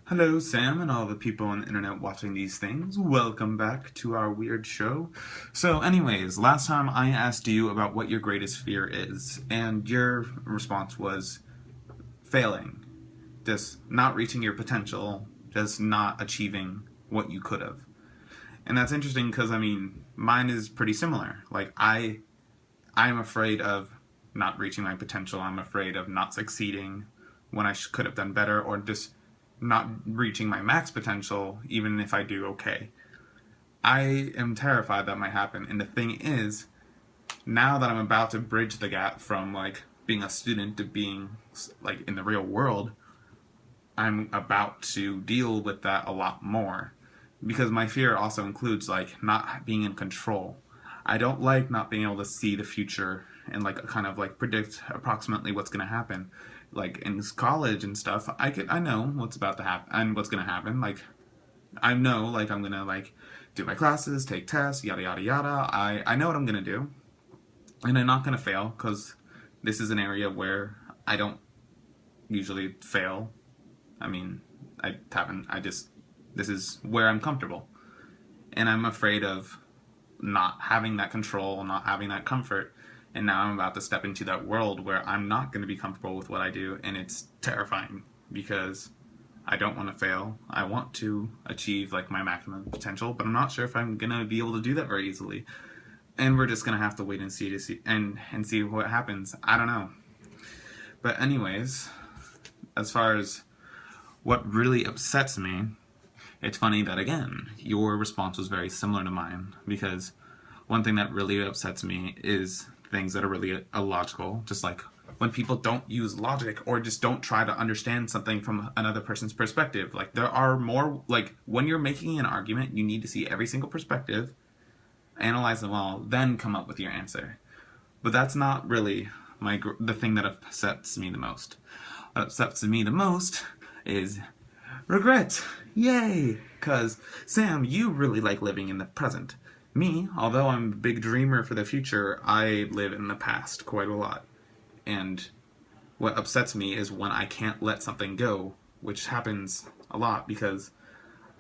Hello, Sam, and all the people on the internet watching these things. Welcome back to our weird show. So, anyways, last time I asked you about what your greatest fear is, and your response was failing. Just not reaching your potential, just not achieving what you could have. And that's interesting because, mine is pretty similar. I'm afraid of not reaching my potential. I'm afraid of not succeeding when I could have done better, or just not reaching my max potential, even if I do okay. I am terrified that might happen. And the thing is, now that I'm about to bridge the gap from being a student to being in the real world, I'm about to deal with that a lot more. Because my fear also includes not being in control. I don't like not being able to see the future and predict approximately what's going to happen. Like in college and stuff, I know what's about to happen and what's going to happen. I know I'm going to do my classes, take tests, yada yada yada. I know what I'm going to do. And I'm not going to fail because this is an area where I don't usually fail. This is where I'm comfortable. And I'm afraid of not having that control, not having that comfort. And now I'm about to step into that world where I'm not going to be comfortable with what I do. And it's terrifying because I don't want to fail. I want to achieve my maximum potential, but I'm not sure if I'm going to be able to do that very easily. And we're just going to have to wait and see and see what happens. I don't know. But anyways, as far as what really upsets me, it's funny that, again, your response was very similar to mine, because one thing that really upsets me is things that are really illogical, just like when people don't use logic or just don't try to understand something from another person's perspective. There are more, when you're making an argument, you need to see every single perspective, analyze them all, then come up with your answer. But that's not really the thing that upsets me the most. What upsets me the most is regret. Yay! Because, Sam, you really like living in the present. Me, although I'm a big dreamer for the future, I live in the past quite a lot. And what upsets me is when I can't let something go, which happens a lot because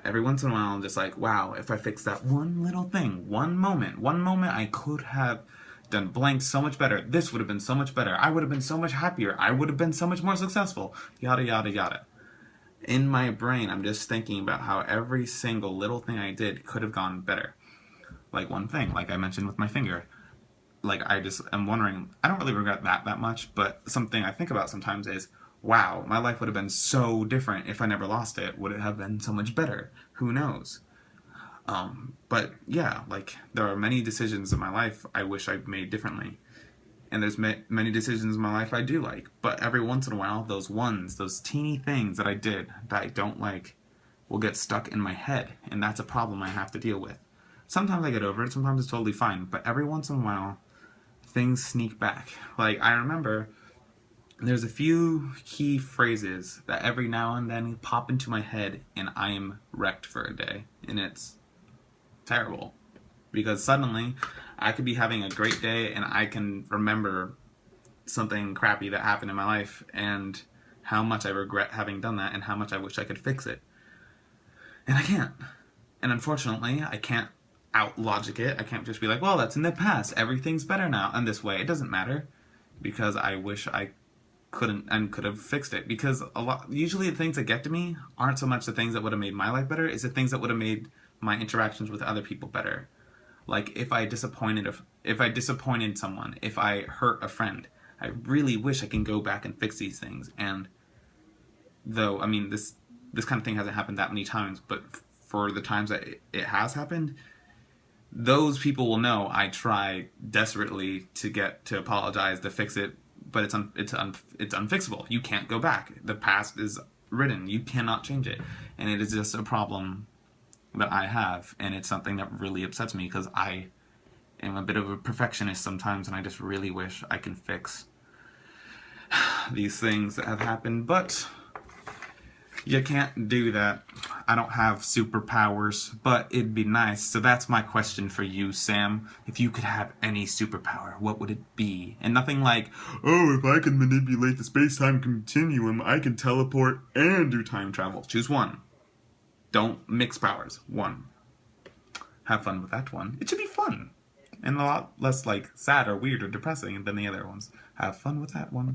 every once in a while I'm just wow, if I fix that one little thing, one moment I could have done blank so much better. This would have been so much better. I would have been so much happier. I would have been so much more successful. Yada, yada, yada. In my brain, I'm just thinking about how every single little thing I did could have gone better. One thing, like I mentioned with my finger. I just am wondering, I don't really regret that much, but something I think about sometimes is, wow, my life would have been so different if I never lost it. Would it have been so much better? Who knows? But yeah, there are many decisions in my life I wish I'd made differently. And there's many decisions in my life I do like. But every once in a while, those teeny things that I did that I don't like, will get stuck in my head. And that's a problem I have to deal with. Sometimes I get over it, sometimes it's totally fine. But every once in a while, things sneak back. I remember there's a few key phrases that every now and then pop into my head, and I am wrecked for a day. And it's terrible. Because suddenly, I could be having a great day, and I can remember something crappy that happened in my life, and how much I regret having done that, and how much I wish I could fix it. And I can't. And unfortunately, I can't out-logic it. I can't just be well, that's in the past. Everything's better now. And this way, it doesn't matter. Because I wish I couldn't and could have fixed it. Because usually the things that get to me aren't so much the things that would have made my life better, it's the things that would have made my interactions with other people better. If I disappointed someone, if I hurt a friend, I really wish I can go back and fix these things. And though, this kind of thing hasn't happened that many times, but for the times that it has happened, those people will know I try desperately to apologize, to fix it, but it's unfixable. You can't go back. The past is written. You cannot change it, and it is just a problem that I have, and it's something that really upsets me because I am a bit of a perfectionist sometimes, and I just really wish I can fix these things that have happened, but you can't do that. I don't have superpowers, but it'd be nice. So that's my question for you, Sam. If you could have any superpower, what would it be? And nothing like, oh, if I can manipulate the space-time continuum, I can teleport and do time travel. Choose one. Don't mix powers. One. Have fun with that one. It should be fun. And a lot less like sad or weird or depressing than the other ones. Have fun with that one.